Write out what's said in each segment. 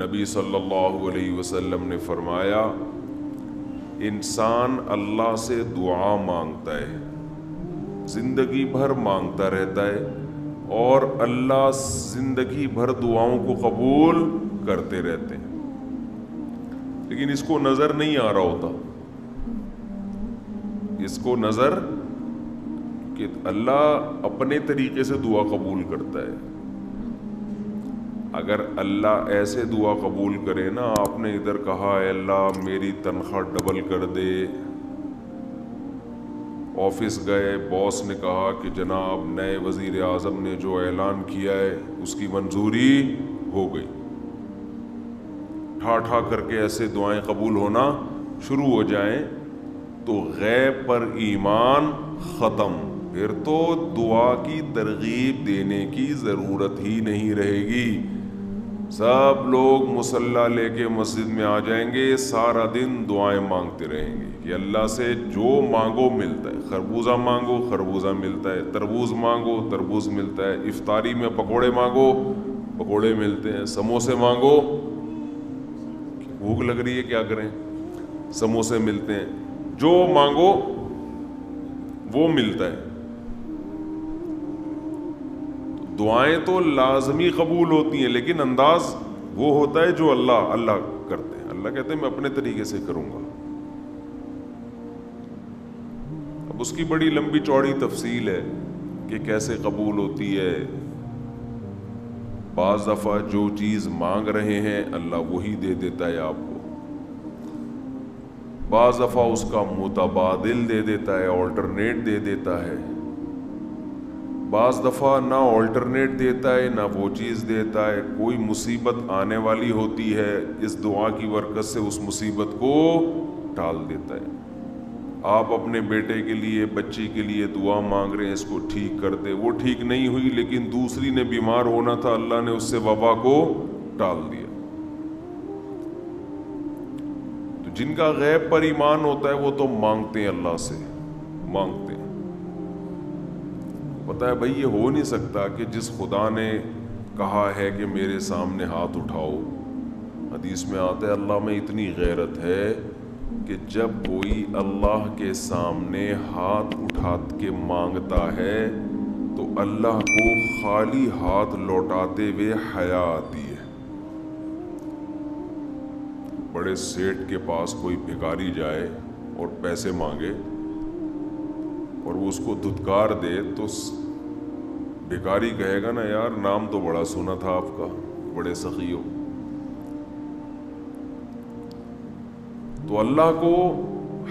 نبی صلی اللہ علیہ وسلم نے فرمایا انسان اللہ سے دعا مانگتا ہے، زندگی بھر مانگتا رہتا ہے، اور اللہ زندگی بھر دعاؤں کو قبول کرتے رہتے ہیں، لیکن اس کو نظر نہیں آ رہا ہوتا، اس کو نظر کہ اللہ اپنے طریقے سے دعا قبول کرتا ہے۔ اگر اللہ ایسے دعا قبول کرے نا، آپ نے ادھر کہا اے اللہ میری تنخواہ ڈبل کر دے، آفس گئے، باس نے کہا کہ جناب نئے وزیر اعظم نے جو اعلان کیا ہے اس کی منظوری ہو گئی، ٹھا ٹھا کر کے ایسے دعائیں قبول ہونا شروع ہو جائیں تو غیب پر ایمان ختم، پھر تو دعا کی ترغیب دینے کی ضرورت ہی نہیں رہے گی۔ سب لوگ مصلی لے کے مسجد میں آ جائیں گے، سارا دن دعائیں مانگتے رہیں گے کہ اللہ سے جو مانگو ملتا ہے، خربوزہ مانگو خربوزہ ملتا ہے، تربوز مانگو تربوز ملتا ہے، افطاری میں پکوڑے مانگو پکوڑے ملتے ہیں، سموسے مانگو، بھوک لگ رہی ہے کیا کریں، سموسے ملتے ہیں، جو مانگو وہ ملتا ہے۔ دعائیں تو لازمی قبول ہوتی ہیں، لیکن انداز وہ ہوتا ہے جو اللہ کرتے ہیں۔ اللہ کہتے ہیں میں اپنے طریقے سے کروں گا۔ اب اس کی بڑی لمبی چوڑی تفصیل ہے کہ کیسے قبول ہوتی ہے۔ بعض دفعہ جو چیز مانگ رہے ہیں اللہ وہی دے دیتا ہے آپ کو، بعض دفعہ اس کا متبادل دے دیتا ہے، آلٹرنیٹ دے دیتا ہے، بعض دفعہ نہ آلٹرنیٹ دیتا ہے نہ وہ چیز دیتا ہے، کوئی مصیبت آنے والی ہوتی ہے، اس دعا کی برکت سے اس مصیبت کو ٹال دیتا ہے۔ آپ اپنے بیٹے کے لیے بچی کے لیے دعا مانگ رہے ہیں اس کو ٹھیک کر دے، وہ ٹھیک نہیں ہوئی لیکن دوسری نے بیمار ہونا تھا، اللہ نے اس سے وبا کو ٹال دیا۔ تو جن کا غیب پر ایمان ہوتا ہے وہ تو مانگتے ہیں، اللہ سے مانگتے ہیں۔ پتہ ہے بھائی یہ ہو نہیں سکتا کہ جس خدا نے کہا ہے کہ میرے سامنے ہاتھ اٹھاؤ، حدیث میں آتا ہے اللہ میں اتنی غیرت ہے کہ جب کوئی اللہ کے سامنے ہاتھ اٹھا کے مانگتا ہے تو اللہ کو خالی ہاتھ لوٹاتے ہوئے حیا آتی ہے۔ بڑے سیٹ کے پاس کوئی بھکاری جائے اور پیسے مانگے اور وہ اس کو دھتکار دے تو بھکاری کہے گا نا یار نام تو بڑا سنا تھا آپ کا، بڑے سخی ہو۔ تو اللہ کو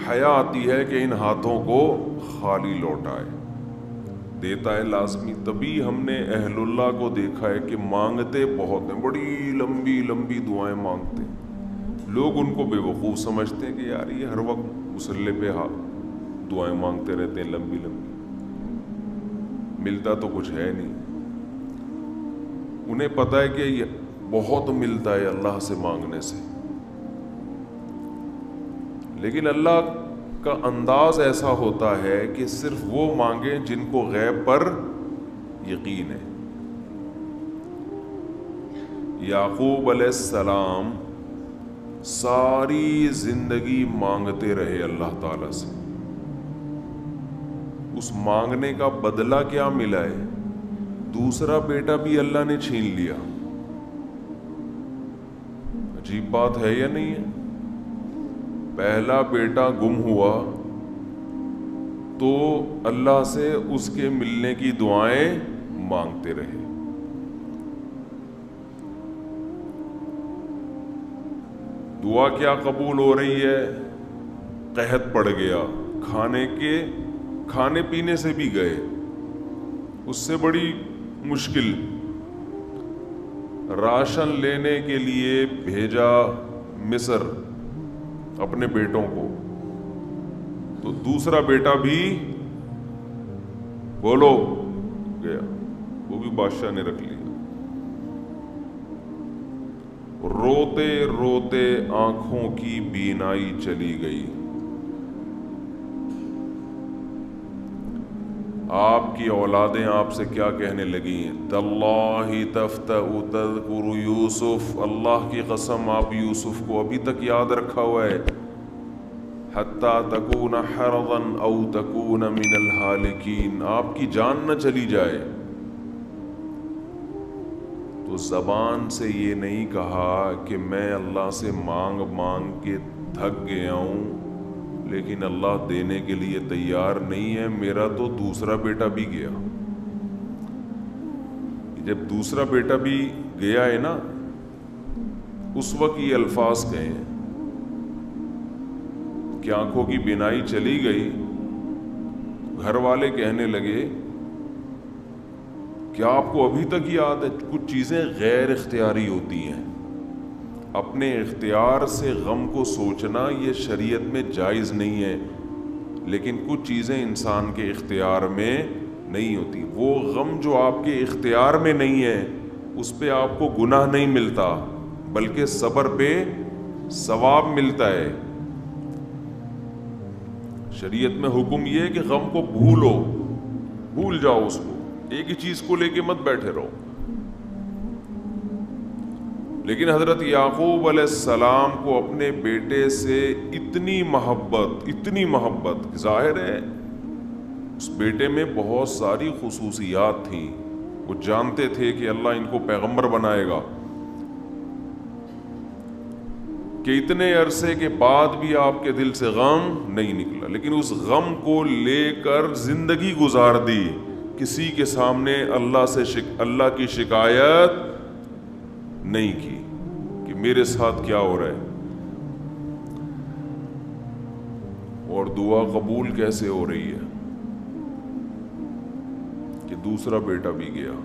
حیا آتی ہے کہ ان ہاتھوں کو خالی لوٹائے، دیتا ہے لازمی۔ تبھی ہم نے اہل اللہ کو دیکھا ہے کہ مانگتے بہت ہیں، بڑی لمبی لمبی دعائیں مانگتے ہیں۔ لوگ ان کو بے وقوف سمجھتے ہیں کہ یار یہ ہر وقت مصلی پہ دعائیں مانگتے رہتے ہیں لمبی لمبی، ملتا تو کچھ ہے نہیں۔ انہیں پتہ ہے کہ یہ بہت ملتا ہے اللہ سے مانگنے سے، لیکن اللہ کا انداز ایسا ہوتا ہے کہ صرف وہ مانگیں جن کو غیب پر یقین ہے۔ یعقوب علیہ السلام ساری زندگی مانگتے رہے اللہ تعالیٰ سے، اس مانگنے کا بدلہ کیا ملا ہے؟ دوسرا بیٹا بھی اللہ نے چھین لیا۔ عجیب بات ہے یا نہیں ہے؟ پہلا بیٹا گم ہوا تو اللہ سے اس کے ملنے کی دعائیں مانگتے رہے۔ دعا کیا قبول ہو رہی ہے؟ قحط پڑ گیا، کھانے پینے سے بھی گئے، اس سے بڑی مشکل، راشن لینے کے لیے بھیجا مصر اپنے بیٹوں کو، تو دوسرا بیٹا بھی بولو گیا، وہ بھی بادشاہ نے رکھ لیا۔ روتے روتے آنکھوں کی بینائی چلی گئی۔ آپ کی اولادیں آپ سے کیا کہنے لگی؟ تاللہ تفتأ تذکر یوسف، اللہ کی قسم آپ یوسف کو ابھی تک یاد رکھا ہوا ہے، حتی تکون حرضا او تکون من الہالکین، آپ کی جان نہ چلی جائے۔ تو زبان سے یہ نہیں کہا کہ میں اللہ سے مانگ مانگ کے تھک گیا ہوں لیکن اللہ دینے کے لیے تیار نہیں ہے، میرا تو دوسرا بیٹا بھی گیا۔ جب دوسرا بیٹا بھی گیا ہے نا، اس وقت یہ الفاظ کہے ہیں کہ آنکھوں کی بینائی چلی گئی، گھر والے کہنے لگے کیا آپ کو ابھی تک یاد ہے؟ کچھ چیزیں غیر اختیاری ہوتی ہیں، اپنے اختیار سے غم کو سوچنا یہ شریعت میں جائز نہیں ہے، لیکن کچھ چیزیں انسان کے اختیار میں نہیں ہوتی۔ وہ غم جو آپ کے اختیار میں نہیں ہے اس پہ آپ کو گناہ نہیں ملتا بلکہ صبر پہ ثواب ملتا ہے۔ شریعت میں حکم یہ ہے کہ غم کو بھول جاؤ، اس کو ایک ہی چیز کو لے کے مت بیٹھے رہو۔ لیکن حضرت یعقوب علیہ السلام کو اپنے بیٹے سے اتنی محبت ظاہر ہے اس بیٹے میں بہت ساری خصوصیات تھیں، وہ جانتے تھے کہ اللہ ان کو پیغمبر بنائے گا، کہ اتنے عرصے کے بعد بھی آپ کے دل سے غم نہیں نکلا، لیکن اس غم کو لے کر زندگی گزار دی، کسی کے سامنے اللہ کی شکایت نہیں کی کہ میرے ساتھ کیا ہو رہا ہے۔ اور دعا قبول کیسے ہو رہی ہے کہ دوسرا بیٹا بھی گیا،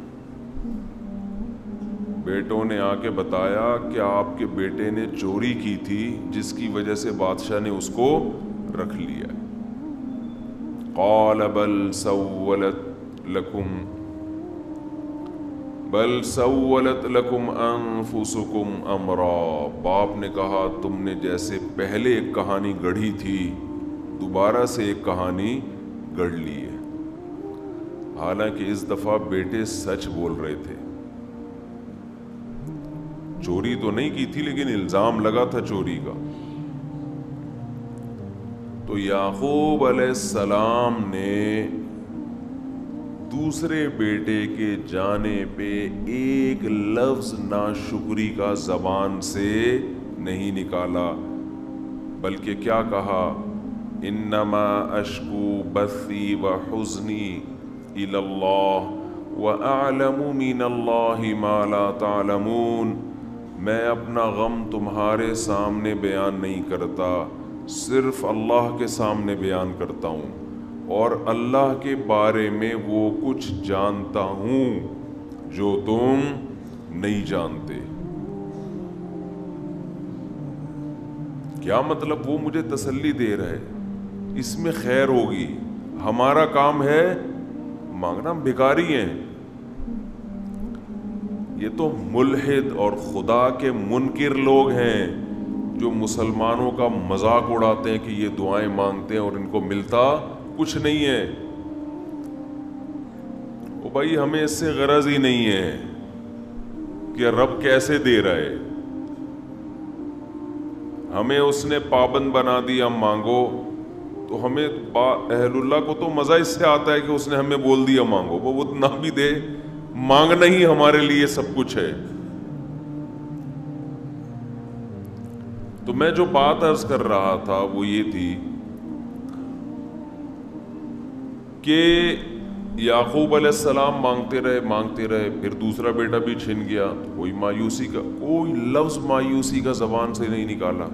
بیٹوں نے آ کے بتایا کہ آپ کے بیٹے نے چوری کی تھی جس کی وجہ سے بادشاہ نے اس کو رکھ لیا۔ قال بل سولت لکم انفسکم امرا، باپ نے کہا تم نے جیسے پہلے ایک کہانی گڑھی تھی دوبارہ سے ایک کہانی گڑھ لی ہے۔ حالانکہ اس دفعہ بیٹے سچ بول رہے تھے، چوری تو نہیں کی تھی لیکن الزام لگا تھا چوری کا۔ تو یعقوب علیہ السلام نے دوسرے بیٹے کے جانے پہ ایک لفظ ناشکری کا زبان سے نہیں نکالا، بلکہ کیا کہا؟ انما اشکو بثی وحزنی الی اللہ واعلم من اللہ ما لا تعلمون، میں اپنا غم تمہارے سامنے بیان نہیں کرتا، صرف اللہ کے سامنے بیان کرتا ہوں، اور اللہ کے بارے میں وہ کچھ جانتا ہوں جو تم نہیں جانتے۔ کیا مطلب؟ وہ مجھے تسلی دے رہے، اس میں خیر ہوگی، ہمارا کام ہے مانگنا، ہم بھکاری ہیں۔ یہ تو ملحد اور خدا کے منکر لوگ ہیں جو مسلمانوں کا مذاق اڑاتے ہیں کہ یہ دعائیں مانگتے ہیں اور ان کو ملتا کچھ نہیں ہے۔ او بھائی، ہمیں اس سے غرض ہی نہیں ہے کہ رب کیسے دے رہا ہے، ہمیں اس نے پابند بنا دیا مانگو، تو ہمیں اہل اللہ کو تو مزہ اس سے آتا ہے کہ اس نے ہمیں بول دیا مانگو، وہ نہ بھی دے، مانگنا ہی ہمارے لیے سب کچھ ہے۔ تو میں جو بات عرض کر رہا تھا وہ یہ تھی کہ یعقوب علیہ السلام مانگتے رہے، پھر دوسرا بیٹا بھی چھن گیا، کوئی لفظ مایوسی کا زبان سے نہیں نکالا۔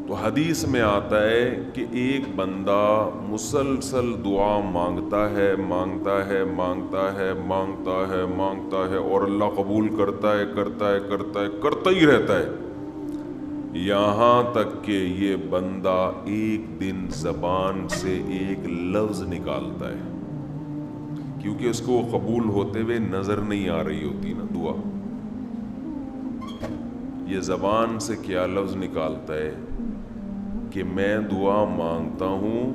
تو حدیث میں آتا ہے کہ ایک بندہ مسلسل دعا مانگتا ہے اور اللہ قبول کرتا ہی رہتا ہے، یہاں تک کہ یہ بندہ ایک دن زبان سے ایک لفظ نکالتا ہے، کیونکہ اس کو قبول ہوتے ہوئے نظر نہیں آ رہی ہوتی نا دعا، یہ زبان سے کیا لفظ نکالتا ہے کہ میں دعا مانگتا ہوں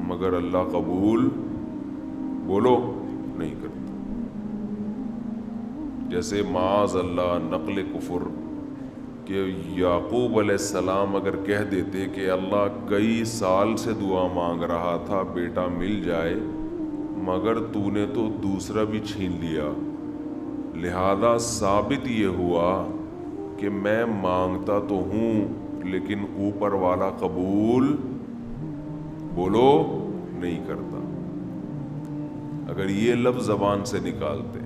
مگر اللہ قبول بولو نہیں کرتا. جیسے معاذ اللہ نقل کفر کہ یعقوب علیہ السلام اگر کہہ دیتے کہ اللہ کئی سال سے دعا مانگ رہا تھا بیٹا مل جائے مگر تو نے تو دوسرا بھی چھین لیا, لہذا ثابت یہ ہوا کہ میں مانگتا تو ہوں لیکن اوپر والا قبول بولو نہیں کرتا. اگر یہ لفظ زبان سے نکالتے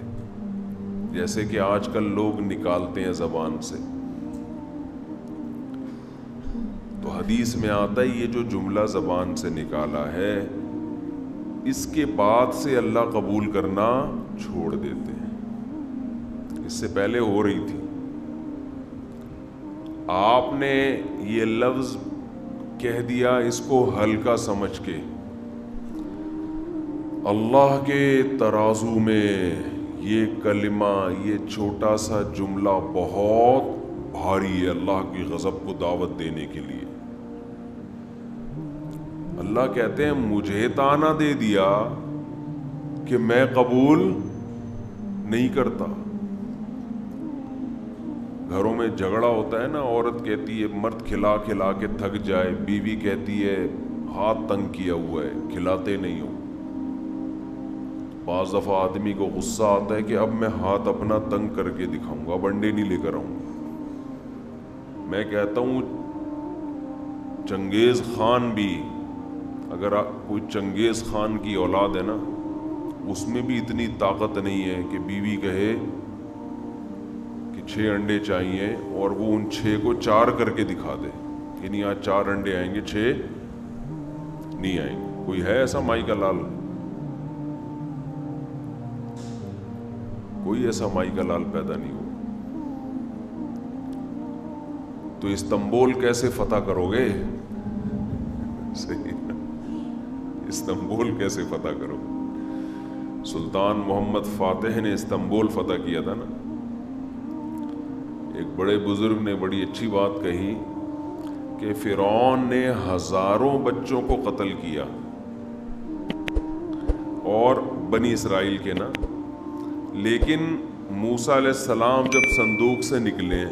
جیسے کہ آج کل لوگ نکالتے ہیں زبان سے, تو حدیث میں آتا ہے یہ جو جملہ زبان سے نکالا ہے اس کے بعد سے اللہ قبول کرنا چھوڑ دیتے ہیں. اس سے پہلے ہو رہی تھی. آپ نے یہ لفظ کہہ دیا اس کو ہلکا سمجھ کے, اللہ کے ترازو میں یہ کلمہ یہ چھوٹا سا جملہ بہت بھاری ہے اللہ کی غضب کو دعوت دینے کے لیے. اللہ کہتے ہیں مجھے تانا دے دیا کہ میں قبول نہیں کرتا. گھروں میں جھگڑا ہوتا ہے نا, عورت کہتی ہے مرد کھلا کھلا کے تھک جائے, بیوی کہتی ہے ہاتھ تنگ کیا ہوا ہے کھلاتے نہیں ہو. بعض دفعہ آدمی کو غصہ آتا ہے کہ اب میں ہاتھ اپنا تنگ کر کے دکھاؤں گا, اب انڈے نہیں لے کر آؤں گا. میں کہتا ہوں چنگیز خان بھی, اگر کوئی چنگیز خان کی اولاد ہے نا اس میں بھی اتنی طاقت نہیں ہے کہ بیوی کہے کہ 6 انڈے چاہیے اور وہ ان 6 کو 4 کر کے دکھا دے, یعنی آج 4 انڈے آئیں گے 6 نہیں آئیں گے. کوئی ہے ایسا مائی کا لال؟ کوئی ایسا مائی کا لال پیدا نہیں ہو. تو استنبول کیسے فتح کرو گے؟ صحیح, استنبول کیسے فتح کرو گے؟ سلطان محمد فاتح نے استنبول فتح کیا تھا نا. ایک بڑے بزرگ نے بڑی اچھی بات کہی کہ فرعون نے ہزاروں بچوں کو قتل کیا اور بنی اسرائیل کے نا, لیکن موسیٰ علیہ السلام جب صندوق سے نکلے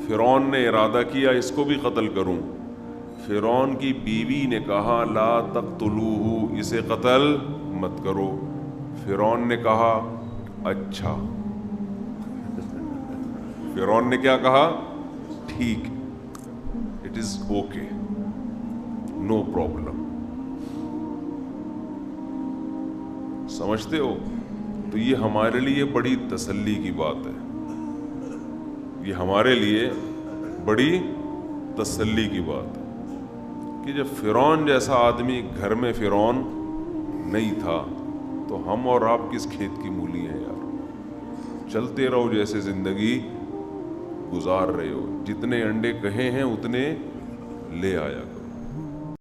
فرعون نے ارادہ کیا اس کو بھی قتل کروں. فرعون کی بیوی نے کہا لا تقتلوہ, اسے قتل مت کرو. فرعون نے کہا اچھا. فرعون نے کیا کہا؟ ٹھیک, it is okay, no problem. سمجھتے ہو؟ تو یہ ہمارے لیے بڑی تسلی کی بات ہے, یہ ہمارے لیے بڑی تسلی کی بات ہے کہ جب فرعون جیسا آدمی گھر میں فرعون نہیں تھا تو ہم اور آپ کس کھیت کی مولی ہیں یار. چلتے رہو جیسے زندگی گزار رہے ہو, جتنے انڈے کہے ہیں اتنے لے آیا.